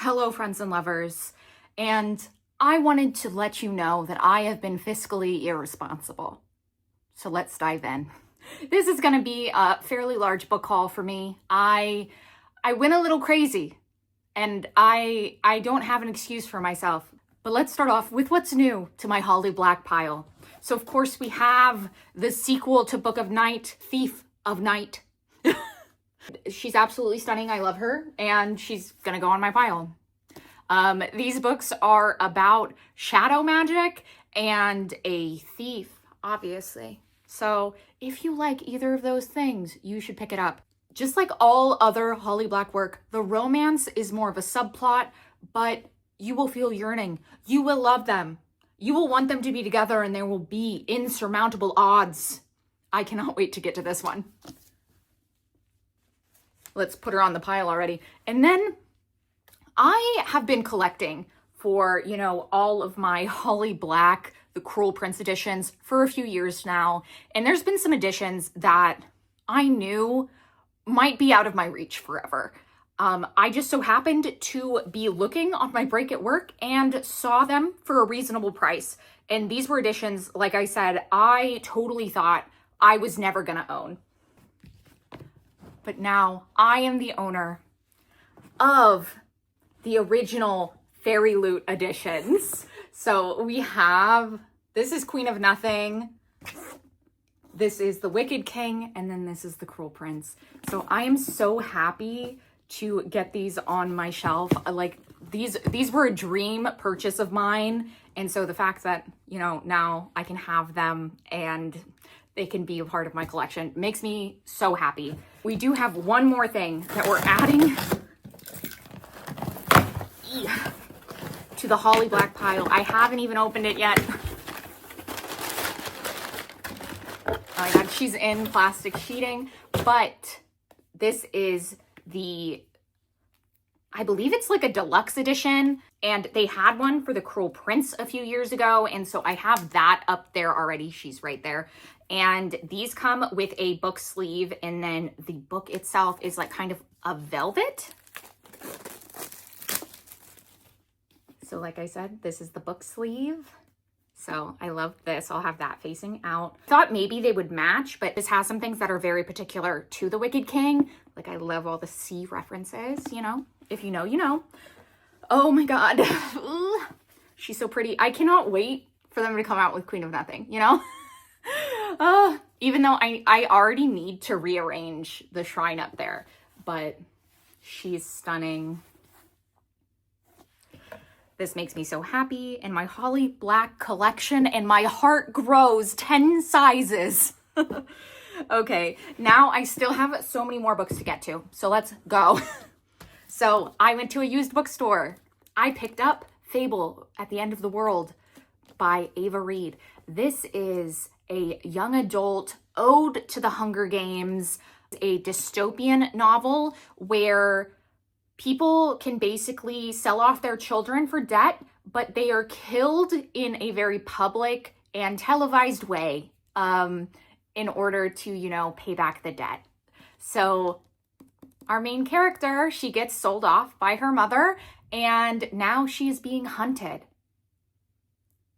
Hello, friends and lovers. And I wanted to let you know that I have been fiscally irresponsible. So let's dive in. This is going to be a fairly large book haul for me. I went a little crazy and I don't have an excuse for myself. But let's start off with what's new to my Holly Black pile. So of course we have the sequel to Book of Night, Thief of Night. She's absolutely stunning. I love her, and she's gonna go on my pile. These books are about shadow magic and a thief, obviously. So if you like either of those things, you should pick it up. Just like all other Holly Black work, the romance is more of a subplot, but you will feel yearning. You will love them. You will want them to be together, and there will be insurmountable odds. I cannot wait to get to this one. Let's put her on the pile already. And then I have been collecting for, all of my Holly Black, the Cruel Prince editions for a few years now. And there's been some editions that I knew might be out of my reach forever. I just so happened to be looking on my break at work and saw them for a reasonable price. And these were editions, like I said, I totally thought I was never gonna own. But now I am the owner of the original Fairy Loot editions. So we have, this is Queen of Nothing, this is the Wicked King, and then this is the Cruel Prince. So I am so happy to get these on my shelf. Like these were a dream purchase of mine. And so the fact that, now I can have them and they can be a part of my collection makes me so happy. We do have one more thing that we're adding to the Holly Black pile. I haven't even opened it yet. Oh my God, she's in plastic sheeting, but this is I believe it's like a deluxe edition, and they had one for the Cruel Prince a few years ago, and so I have that up there already. She's right there. And these come with a book sleeve, and then the book itself is like kind of a velvet. So like I said, this is the book sleeve. So I love this. I'll have that facing out. Thought maybe they would match, but this has some things that are very particular to the Wicked King. Like I love all the sea references, If you know, you know. Oh my God. She's so pretty. I cannot wait for them to come out with Queen of Nothing, Even though I already need to rearrange the shrine up there, but she's stunning. This makes me so happy, and my Holly Black collection, and my heart grows 10 sizes. Okay, now I still have so many more books to get to, so let's go. So I went to a used bookstore. I picked up Fable at the End of the World by Ava Reed. This is a young adult ode to the Hunger Games, a dystopian novel where people can basically sell off their children for debt, but they are killed in a very public and televised way in order to, pay back the debt. So our main character, she gets sold off by her mother, and now she is being hunted.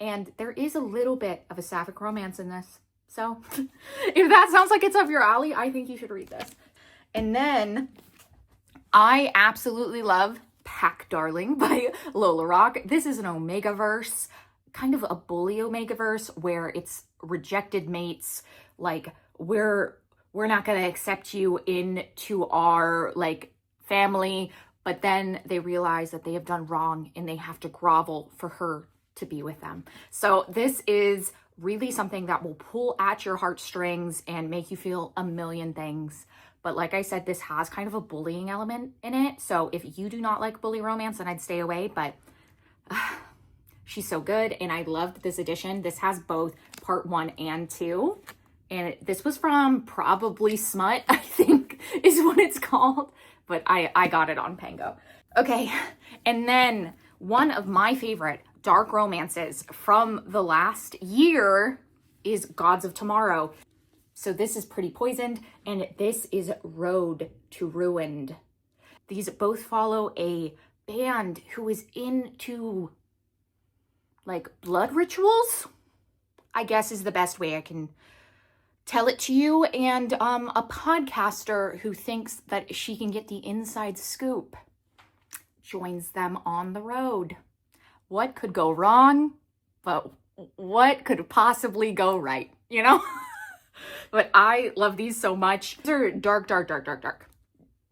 And there is a little bit of a sapphic romance in this. So if that sounds like it's up your alley, I think you should read this. And then I absolutely love Pack Darling by Lola Rock. This is an Omega-verse, kind of a bully Omega-verse where it's rejected mates. Like we're not going to accept you into our family, but then they realize that they have done wrong and they have to grovel for her to be with them. So this is really something that will pull at your heartstrings and make you feel a million things. But like I said, this has kind of a bullying element in it. So if you do not like bully romance, then I'd stay away. But she's so good. And I loved this edition. This has both part 1 and 2. And this was from probably Smut, I think is what it's called. But I got it on Pango. Okay. And then one of my favorite dark romances from the last year is Gods of Tomorrow. So this is Pretty Poisoned, and this is Road to Ruined. These both follow a band who is into like blood rituals, I guess is the best way I can tell it to you, and a podcaster who thinks that she can get the inside scoop joins them on the road. What could go wrong? But what could possibly go right, you know? But I love these so much. These are dark, dark, dark, dark, dark.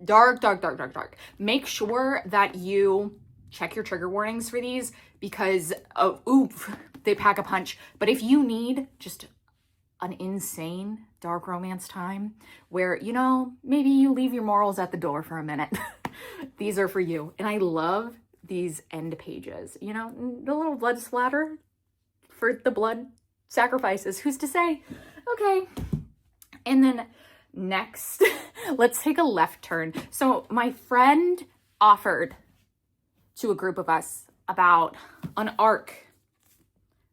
Dark, dark, dark, dark, dark. Make sure that you check your trigger warnings for these because, they pack a punch. But if you need just an insane dark romance time where, you know, maybe you leave your morals at the door for a minute, these are for you. And I love these end pages, you know, the little blood splatter for the blood sacrifices. Who's to say? Okay. And then next, let's take a left turn. So my friend offered to a group of us about an arc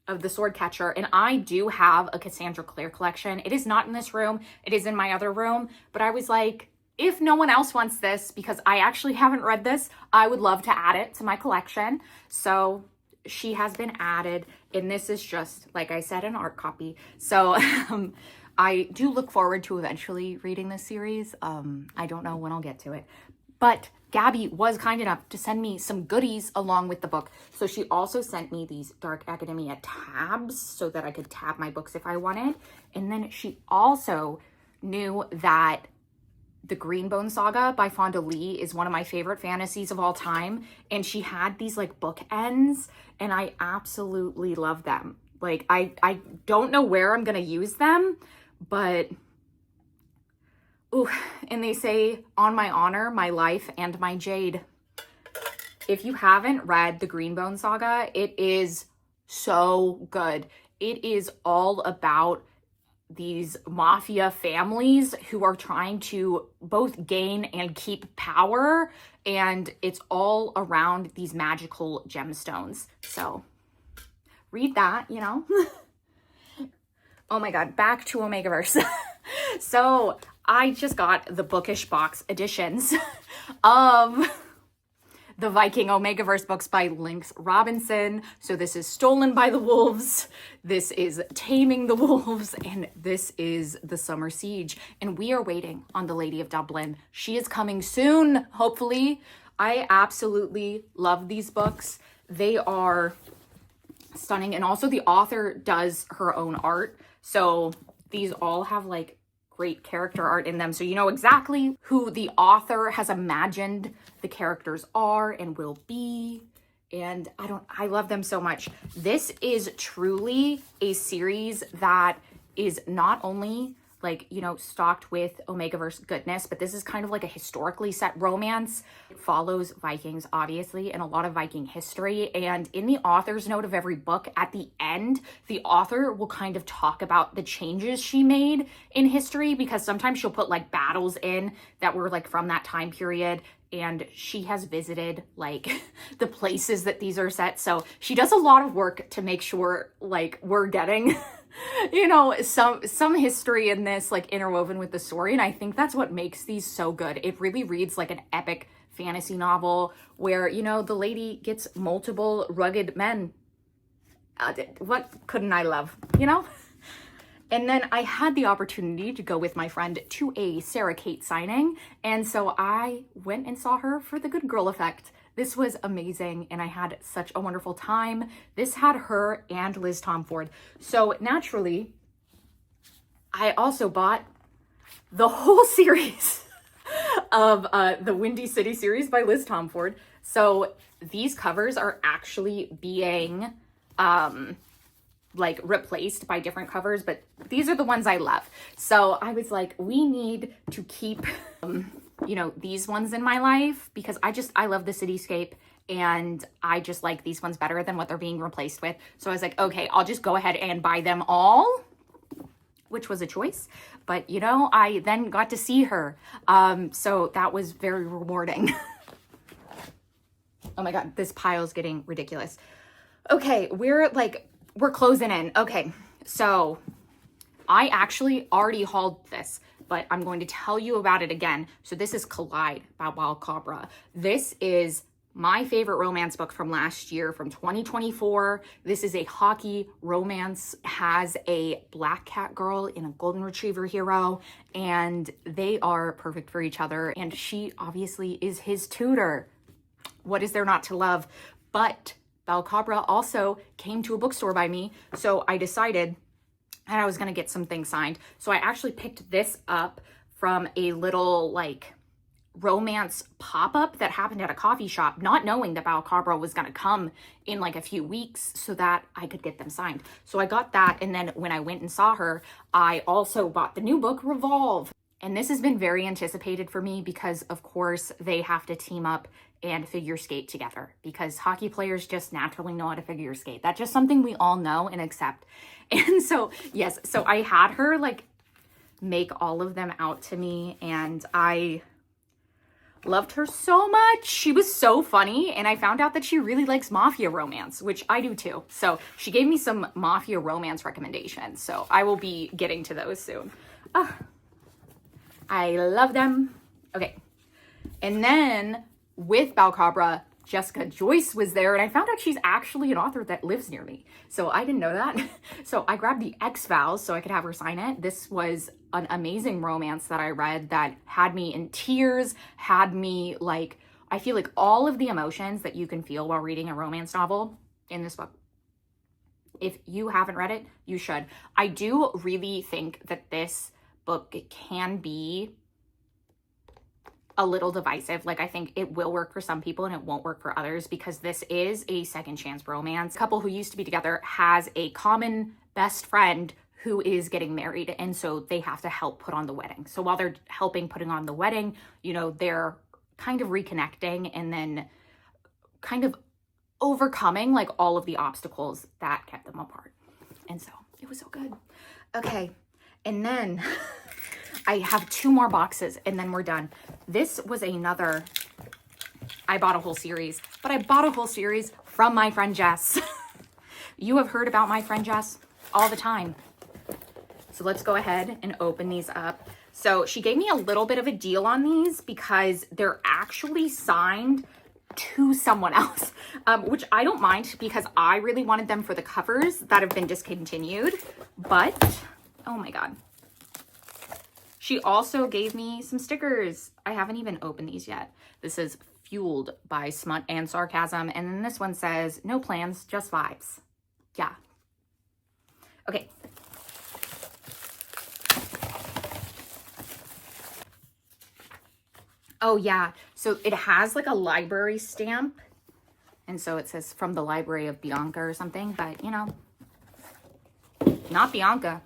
of the Sword Catcher, and I do have a Cassandra Clare collection. It is not in this room. It is in my other room, but I was like, if no one else wants this, because I actually haven't read this, I would love to add it to my collection. So she has been added, and this is just, like I said, an art copy. So I do look forward to eventually reading this series. I don't know when I'll get to it, but Gabby was kind enough to send me some goodies along with the book. So she also sent me these Dark Academia tabs so that I could tab my books if I wanted. And then she also knew that the Greenbone Saga by Fonda Lee is one of my favorite fantasies of all time. And she had these like bookends, and I absolutely love them. Like, I don't know where I'm going to use them, but ooh, and they say, on my honor, my life, and my jade. If you haven't read the Greenbone Saga, it is so good. It is all about these mafia families who are trying to both gain and keep power, and it's all around these magical gemstones. So read that, you know. Oh my god, back to Omegaverse. So I just got the bookish box editions of the Viking Omegaverse books by Lynx Robinson. So this is Stolen by the Wolves, this is Taming the Wolves, and this is The Summer Siege. And we are waiting on the Lady of Dublin. She is coming soon, hopefully. I absolutely love these books. They are stunning, and also the author does her own art. So these all have like great character art in them, so you know exactly who the author has imagined the characters are and will be. And I love them so much. This is truly a series that is not only like, you know, stocked with Omegaverse goodness, but this is kind of like a historically set romance. It follows Vikings, obviously, and a lot of Viking history. And in the author's note of every book, at the end, the author will kind of talk about the changes she made in history, because sometimes she'll put like battles in that were like from that time period. And she has visited like the places that these are set. So she does a lot of work to make sure like we're getting you know, some history in this, like interwoven with the story. And I think that's what makes these so good. It really reads like an epic fantasy novel where, you know, the lady gets multiple rugged men. What couldn't I love, you know? And then I had the opportunity to go with my friend to a Sarah Kate signing. And so I went and saw her for the Good Girl Effect. This was amazing, and I had such a wonderful time. This had her and Liz Tomford. So naturally, I also bought the whole series of the Windy City series by Liz Tomford. So these covers are actually being like replaced by different covers, but these are the ones I love. So I was like, we need to keep you know, these ones in my life, because I love the cityscape, and I just like these ones better than what they're being replaced with. So I was like, okay, I'll just go ahead and buy them all, which was a choice. But you know, I then got to see her. So that was very rewarding. Oh my God, this pile's getting ridiculous. Okay, we're closing in. Okay, so I actually already hauled this, but I'm going to tell you about it again. So this is Collide by Wild Cobra. This is my favorite romance book from last year, from 2024. This is a hockey romance, has a black cat girl and a golden retriever hero, and they are perfect for each other. And she obviously is his tutor. What is there not to love? But Balcabra also came to a bookstore by me, so I decided that I was gonna get some things signed. So I actually picked this up from a little like romance pop-up that happened at a coffee shop, not knowing that Balcabra was gonna come in like a few weeks so that I could get them signed. So I got that, and then when I went and saw her, I also bought the new book, Revolve. And this has been very anticipated for me because, of course, they have to team up and figure skate together because hockey players just naturally know how to figure skate. That's just something we all know and accept. And so, yes, so I had her like make all of them out to me, and I loved her so much. She was so funny, and I found out that she really likes mafia romance, which I do too. So she gave me some mafia romance recommendations, so I will be getting to those soon. I love them. Okay, and then with Balcabra, Jessica Joyce was there, and I found out she's actually an author that lives near me. So I didn't know that. So I grabbed the X-Files so I could have her sign it. This was an amazing romance that I read that had me in tears, had me like, I feel like all of the emotions that you can feel while reading a romance novel in this book. If you haven't read it, you should. I do really think that this book can be a little divisive. Like, I think it will work for some people and it won't work for others because this is a second chance romance. A couple who used to be together has a common best friend who is getting married, and so they have to help put on the wedding. So while they're helping putting on the wedding, you know, they're kind of reconnecting and then kind of overcoming like all of the obstacles that kept them apart. And so it was so good. Okay, and then I have 2 more boxes and then we're done. This was another, I bought a whole series, but I bought a whole series from my friend Jess. You have heard about my friend Jess all the time. So let's go ahead and open these up. So she gave me a little bit of a deal on these because they're actually signed to someone else, which I don't mind because I really wanted them for the covers that have been discontinued. But, oh my God. She also gave me some stickers. I haven't even opened these yet. This is Fueled by Smut and Sarcasm. And then this one says, no plans, just vibes. Yeah. Okay. Oh yeah, so it has like a library stamp. And so it says from the library of Bianca or something, but you know, not Bianca,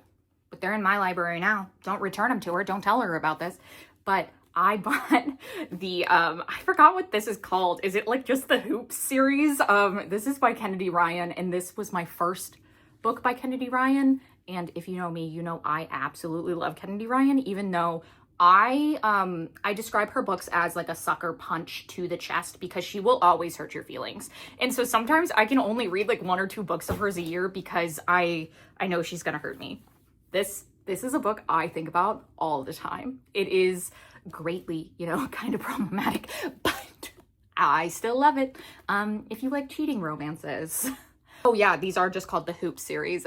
but they're in my library now. Don't return them to her. Don't tell her about this. But I bought the, I forgot what this is called. Is it like just the Hoops series? This is by Kennedy Ryan, and this was my first book by Kennedy Ryan. And if you know me, you know I absolutely love Kennedy Ryan, even though I describe her books as like a sucker punch to the chest because she will always hurt your feelings. And so sometimes I can only read like 1 or 2 books of hers a year because I know she's gonna hurt me. This is a book I think about all the time. It is greatly, you know, kind of problematic, but I still love it. If you like cheating romances. Oh yeah, these are just called the Hoop series.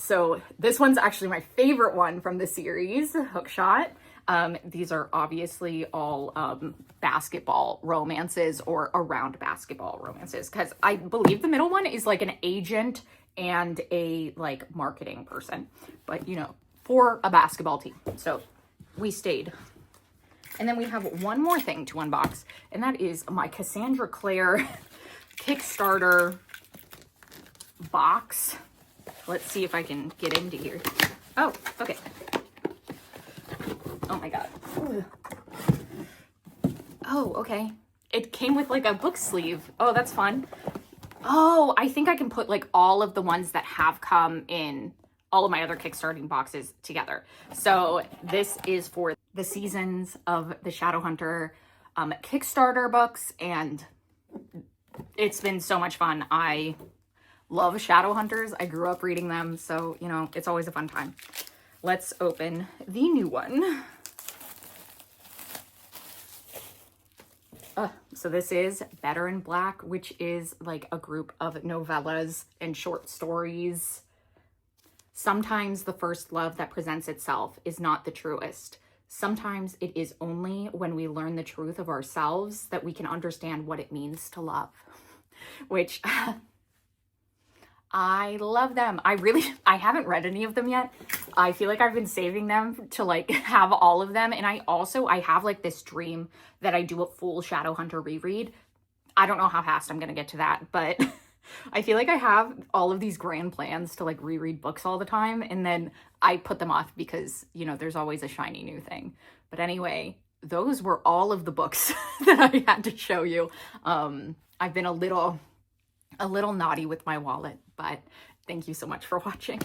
So this one's actually my favorite one from the series, Hookshot. These are obviously all basketball romances or around basketball romances because I believe the middle one is like an agent and a like marketing person, but you know, for a basketball team. So we stayed. And then we have one more thing to unbox, and that is my Cassandra Clare Kickstarter box. Let's see if I can get into here. Oh, okay. Oh my God. Oh, okay. It came with like a book sleeve. Oh, that's fun. Oh, I think I can put like all of the ones that have come in all of my other Kickstarting boxes together. So this is for the seasons of the Shadowhunter Kickstarter books, and it's been so much fun. I love Shadowhunters. I grew up reading them, so, you know, it's always a fun time. Let's open the new one. So this is Better in Black, which is like a group of novellas and short stories. Sometimes the first love that presents itself is not the truest. Sometimes it is only when we learn the truth of ourselves that we can understand what it means to love. Which I love them. I haven't read any of them yet. I feel like I've been saving them to like have all of them. And I have like this dream that I do a full Shadowhunter reread. I don't know how fast I'm going to get to that, but I feel like I have all of these grand plans to like reread books all the time. And then I put them off because, you know, there's always a shiny new thing. But anyway, those were all of the books that I had to show you. I've been a little naughty with my wallet, but thank you so much for watching.